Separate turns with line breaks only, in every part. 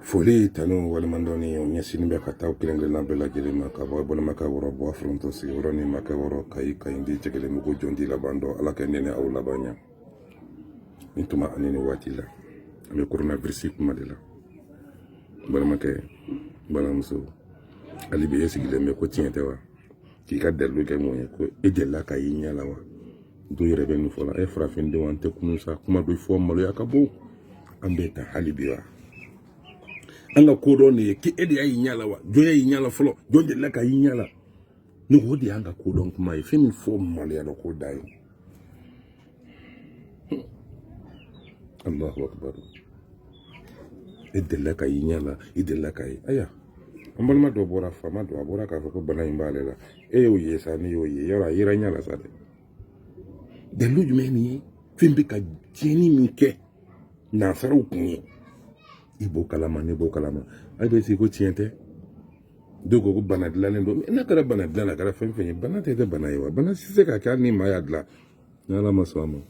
Foli tanu walimandoni onyesini be kataw kilengre lambe la jeli makabo bona makaworo bo fronto si oroni makaworo kai ndi tegele mugo jondi la bando ala kenene aw labanya intuma anene watila me coronavirus kuma de la bona make bona muso ali be yesigile me ko tiente wa ki ka delu ke mo ko edela kai nyala wa do yere be nu fola e frafinde wante kunusa kuma do fo malo yakabo ambeta halibiwa anga kodo ne ki edi ayi nyala wa joya yi nyala folo jonde laka yi nyala ni ko di anga kodo kuma e femi fo mal ya ko dai Allahu akbar edi laka yi nyala edi laka yi aya ambal ma do bora fa ma do bora ka ko bana imbale la e o yesa ni yo ye yara yira nyala sa de luju meni fembe ka jeni minke na faru kunye ibo kalama ne bo kalama ay be si ko tiente dogo ko bana dilalen do na kara bana dilala kara fenfenye bana te bana yiwa bana si se ka ni ma ya dila yala maswamo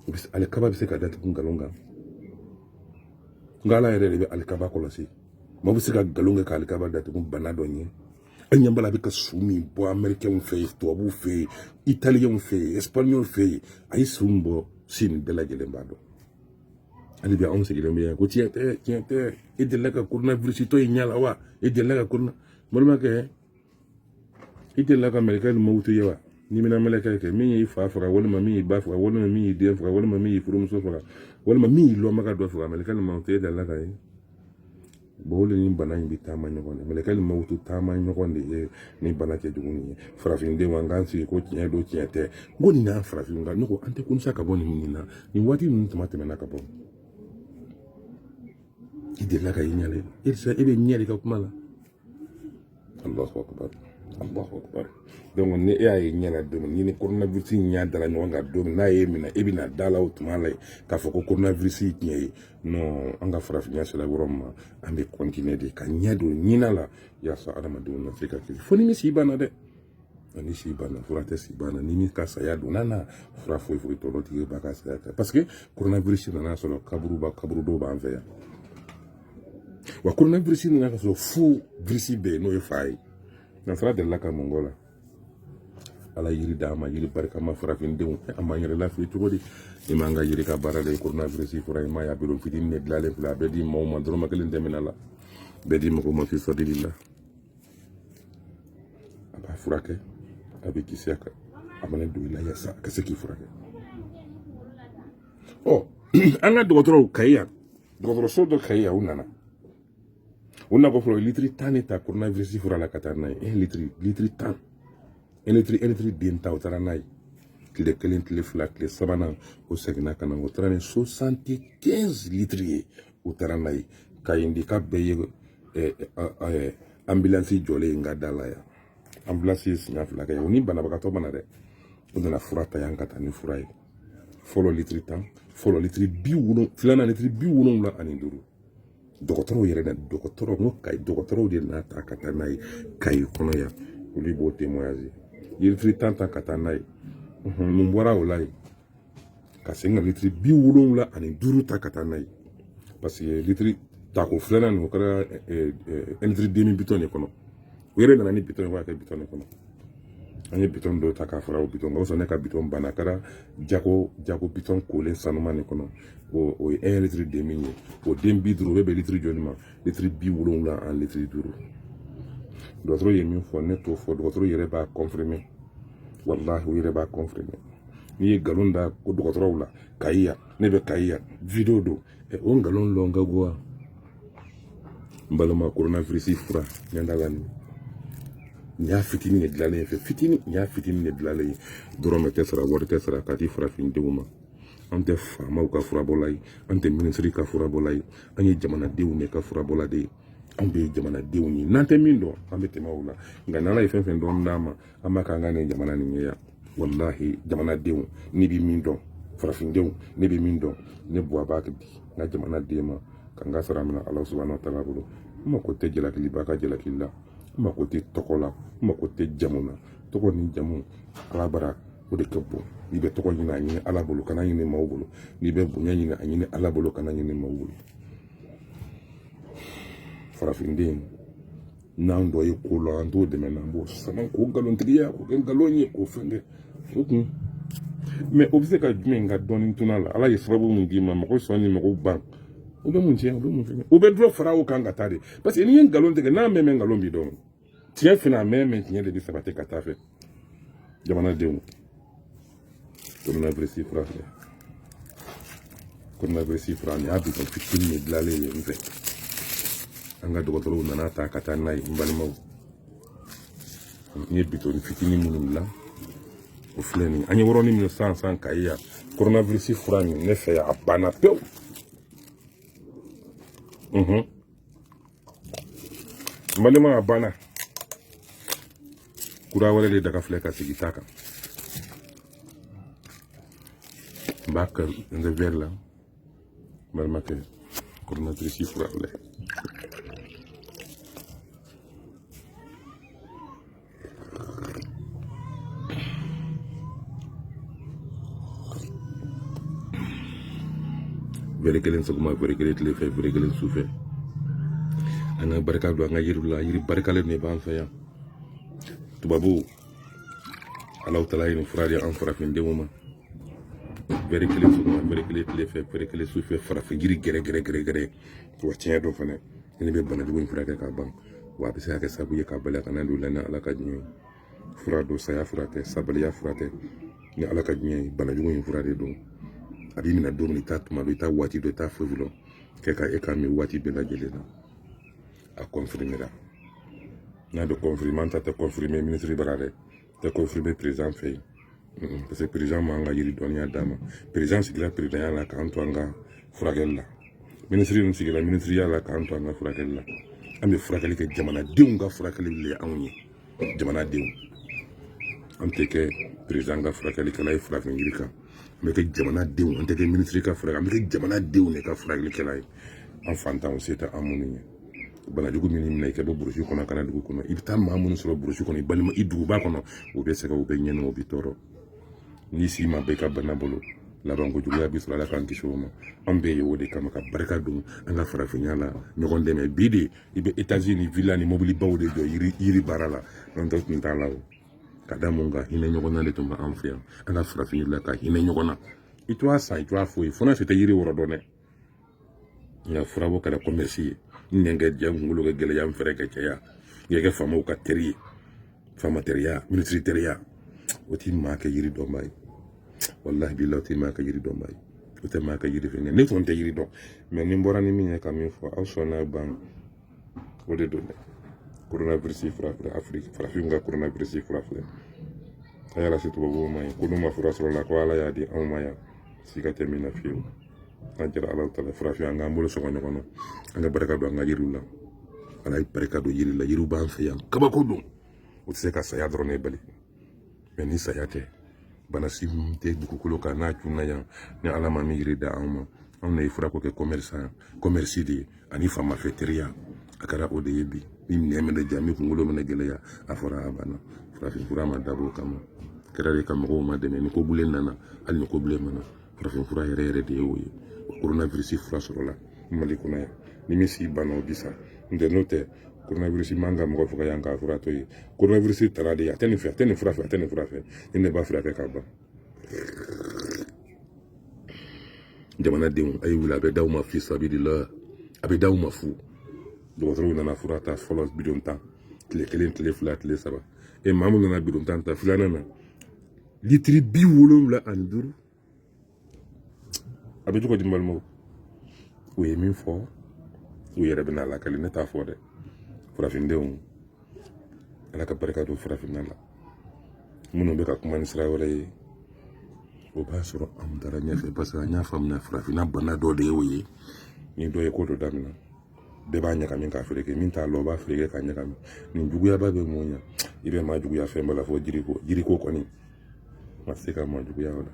bis ale kaba bi se ka datu ngalonga ngala yere be ale kaba ko lasi mo bi se ka galonga ka ale kaba datu bana do nyi anyambala bi ka sumi bo americain fe to bu fe italien fe espagnol fe ay sumbo sin de la jele mbado ali bi on se gele mbiya ko tiente e de la ka coronavirus to nyala wa e de la ka corona mo ma ke e de la ka america mo wutu yewa ni mina malaka ke mi fa fra wala ma mi ba fra wala ma mi de fra wala ma mi furum so fra wala ma mi lo ma ka do fra america mo te de la ka e bole ni bana bi tama nyokonde malaka mo wutu tama nyokonde ni bana ke duguni frafin de wangansi ko tinya do tiente ngoni na frafin nga noko ante kun saka boni minina ni wati mun tamate mena ka bon ide la ka yinyale irsa ebe nyali ka kumala Allahu akbar Allahu akbar donc ne ya yinyala do ni coronavirus nya dala no nga do na yemina ebina dala utumala ka foko coronavirus nya no anga frafin ya sala woroma ambe continuer de ka nyado nyinala ya sa adama do na afrika ki foni mi si bana de ani si bana furate si bana ni mi ka sa ya do nana fra fo to loti ba ka sa parce que coronavirus na solo kaburu do ba anveya wa coronavirus na ka so fu virus be no fai na fra de la ka mongola ala yiri dama yiri barka ma frafin de amma yiri la fi to di imanga yiri ka barale coronavirus fura ma ya belo fi din ne dlale fla be di mo ma dro ma kelen de menala be di mo ko ma fi sabilillah aba furake abi kisiaka amane do ila yasa ka se ki furake oh anga dogotoro kaya dogotoro so do kaya una ko flo litri taneta coronavirus fura la katana litri tan elitri bienta utaranai kile kelen kile fla kile sabana o segna kana utarane 75 litri utaranai kayindi ka beye ambulance jole ngadala ya ambulance sina fla kay oni bana bakato bana de ona furata yankata ni furai folo litri tan folo litri biwuno flana litri biwuno la aninduru dokotoro yere na dokotoro no kay dokotoro de na ta katanai kay kono ya uli bo témoignage litri tanta katanai mumbora olai kasenga litri biwuno la aninduru ta katanai parce que litri ta ko flana no kara litri demi bitone kono were na ni bitone wa ka bitone kono ani biton do ta ka fara o biton go so ne ka biton banakara jako biton ko len sanuma ne kono o litri demi ni o dembi duro be litri jonima litri biwuno la en litri duro d'autres yemi fo neto fo d'autres yere ba confirmer wallahi yere ba confirmer ni galonda ko d'autres la kayya ne be kayya video do e on galon longa goa mbalama coronavirus fura nyandalani nya fitini ne dilale fe fitini nya fitini ne dilale dorome tesra wor tesra kati fura fin deuma ante fama ka fura bolay ante ministry ka fura bolay anye jamana dewu ne ka fura bolade ambe jamana dewu ni nante mindo ambe temawula ngana la fen don ndama amaka ngane jamana ni ya wallahi jamana dewu ni bi mindo fura fin dewu ni bi mindo ne bo ba kadi na jamana dema kanga saramna allah subhanahu wa ta'ala bulu ma ko te jela kili baka jela killa ma ko te tokola ma ko te jamuna toko ni jamu ala bara o de ka bon n'i bɛ tɔgɔ ɲini a ɲini ala bolo kana ɲini maaw bolo n'i bɛ bonya ɲini a ɲini ala bolo kana ɲini maaw bolo farafinden n'an dɔ ye ko la an t'o dɛmɛ n'an b'o sama k'o nkalontigiya k'o kɛ nkalon ye k'o fɛn kɛ o kun mais o bɛ se ka jumɛn ka dɔɔni tunna la ala ye sababu mun d'i ma mɔgɔ sɔn ni mɔgɔw ban o bɛ mun tiɲɛ o bɛ mun fɛn o bɛ dɔ fara o kan ka taa de parce que n'i ye nkalon tigɛ n'a mɛn mɛn nkalon b'i dɔn tiɲɛ fana a mɛn tiɲɛ de bɛ sabati ka taa fɛ jamanadenw coronavirus fura filɛ coronavirus fura nin y'a bitɔn fitinin de dilanlen ye n fɛ an ka dɔgɔtɔrɔw nana ta ka taa n'a ye n balimaw n ye bitɔn fitinin minnu dilan o filɛ nin an ye yɔrɔnin minnu san ka ye yan coronavirus fura nin ne fɛ yan a banna pewu n balima a banna kura wɛrɛ de daga filɛ ka sigi ta kan n b'a kɛ n bɛ verre la n balimakɛ coronavirus fura filɛ verre kelen sɔgɔma verre kelen tile fɛ verre kelen su fɛ an ka barika don an ka yiriw la yiri barikalen de b'an fɛ yan tubabu alaw tala ye nin fura di an farafindenw ma verre kelen sɔgɔma verre kelen tile fɛ verre kelen su fɛ farafin yiri gɛrɛ wa tiɲɛ dɔ fana ne bɛ banajugu in furakɛ ka ban wa a bɛ se ka kɛ sababu ye ka bali ka na don la ni ala ka diɲɛ fura don saya fura tɛ sabaliya fura tɛ ni ala ka diɲɛ banajugu in fura de don a b'i minɛ don min i t'a tuma dɔn i t'a waati dɔn i t'a foyi dɔn kɛ ka e k'a min waati bɛɛ lajɛlen na a confirmera n'a bɛ confirmer an ta tɛ confirmer ministre bara dɛ tɛ confirmer président fɛ yen parce que président m'an ka yiri dɔnniya d'a ma président sigira présidenya la k'an to an ka furakɛli la ministre ninnu sigira ministriya la k'an to an ka furakɛli la an bɛ furakɛli kɛ jamanadenw ka furakɛli de ye anw ye jamanadenw an tɛ kɛ président ka furakɛlikɛla ye farafin yiri kan an bɛ kɛ jamanadenw an tɛ kɛ ministre ka furakɛ an bɛ kɛ jamanadenw de ka furakɛlikɛla ye an fantanw se tɛ an minnu ye banajugu min minɛ i ka bɔ burusi kɔnɔ kana dugu kɔnɔ i bɛ taa maa minnu sɔrɔ burusi kɔnɔ i balima i duguba kɔnɔ o bɛ sɛgɛn o bɛ ɲɛnɛ o bɛ tɔɔrɔ n'i si ma bɛɛ ka bana bolo laban kojuguya bɛ sɔrɔ ala k'an kisi o ma an bɛɛ ye o de kama ka barika don an ka farafinya la ɲɔgɔn dɛmɛ bi de i bɛ etazi ni villa ni mobilibaw de jɔ yiri baara la n'an tɛ tun t'a la o ka da mun kan hinɛ ɲɔgɔn na de tun bɛ an fɛ yan an ka farafin yiri la ka hinɛ ɲɔgɔn na i to a san i to a foyi fo n'a se tɛ yiri wɔrɔ dɔn dɛ nka furabɔ kɛra commerce ye n nɛnkɛ jɛ kunkolo kɛ gɛlɛya n fɛrɛ kɛ cɛya n kɛ faamaw ka teri ye faama teriya ministre teriya o t'i maa kɛ yiri dɔnba ye wallahi billahi o t'i maa kɛ yiri dɔnba ye o tɛ maa kɛ yiri fɛn ne tun tɛ yiri dɔn mais ni n bɔra ni min ye ka min fɔ aw sɔnna ban o de don dɛ coronavirus fura filɛ afiriki farafinw ka coronavirus fura filɛ a y'a lase tubabuw ma ye ko n'u ma fura sɔrɔ la ko ala y'a di anw ma yan siga tɛ min na fiyewu an jɛra ala ta la farafin an k'an bolo sɔgɔ ɲɔgɔn na an ka barika don an ka yiriw la ala ye barika don yiri la yiriw b'an fɛ yan kabako don o tɛ se ka saya dɔrɔn ne bali mais ni saya tɛ bana si tɛ dugukolo kan n'a cunna yan ni ala ma min yiri da anw ma anw de ye furako kɛ commerce de ye ani faamafɛ teriya a kɛra o de ye bi ni minɛ minɛ ja min kunkolo minɛ gɛlɛya a fɔra a banna farafin fura ma dabɔ o kama kɛra de ka mɔgɔw ma dɛmɛ ni ko bilen nana hali ni ko bilen mana farafin fura yɛrɛ yɛrɛ de ye o ye coronavirus fura sɔrɔla mali kɔnɔ yan ni min si banna o bi sa n'o tɛ coronavirus man ka mɔgɔ faga yan k'a fura to yen coronavirus tara de a tɛ nin fɛ a tɛ nin fura fɛ a tɛ nin fura fɛ ni ne b'a furakɛ ka ban jamanadenw a ye wuli a bɛ d'aw ma fi sabilila a bɛ d'aw ma fu dɔgɔtɔrɔw nana fura ta fɔlɔ bidon tan tile kelen tile fila tile saba maa min nana bidon tan ta filanan na litiri 75 a bɛ cogo di balimaw u ye min fɔ u yɛrɛ bɛna lakali ne t'a fɔ dɛ farafindenw ala ka barika don farafinna la minnu bɛ ka kuma ni sira wɛrɛ ye o b'a sɔrɔ an taara ɲɛfɛ parce que an y'a faamuya farafinna bana dɔ de ye o ye ni dɔ ye ko dɔ daminɛ bɛɛ b'a ɲagami k'a feere min t'a lɔ o b'a feere k'a ɲagami nin juguyaba bɛ mun ɲa i bɛ maa juguya fɛn bɛɛ la fɔ jiriko kɔni ma se ka maa juguya o la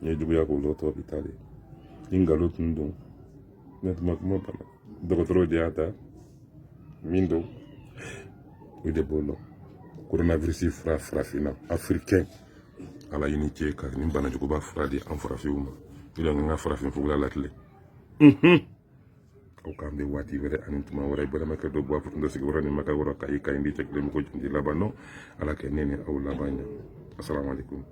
n ye juguya k'o lɔtɔ bi taa de ni nkalon tun don ne tun ma kuma bana dɔgɔtɔrɔ de y'a ta min don o de b'o lɔ coronavirus fura farafinna africain ala yini ce ka ni bana jugu ba fura di an farafin ma ila nga farafin fugula latle au kan be wati wɛrɛ ani tuma wɛrɛ balama ka dɔ bɔ a fundo sigi wɛrɛ ni maka wɛrɛ ka i ka indi cɛ kelen ko jundi labano ala kɛ ne ni aw laban ɲa assalamu alaikum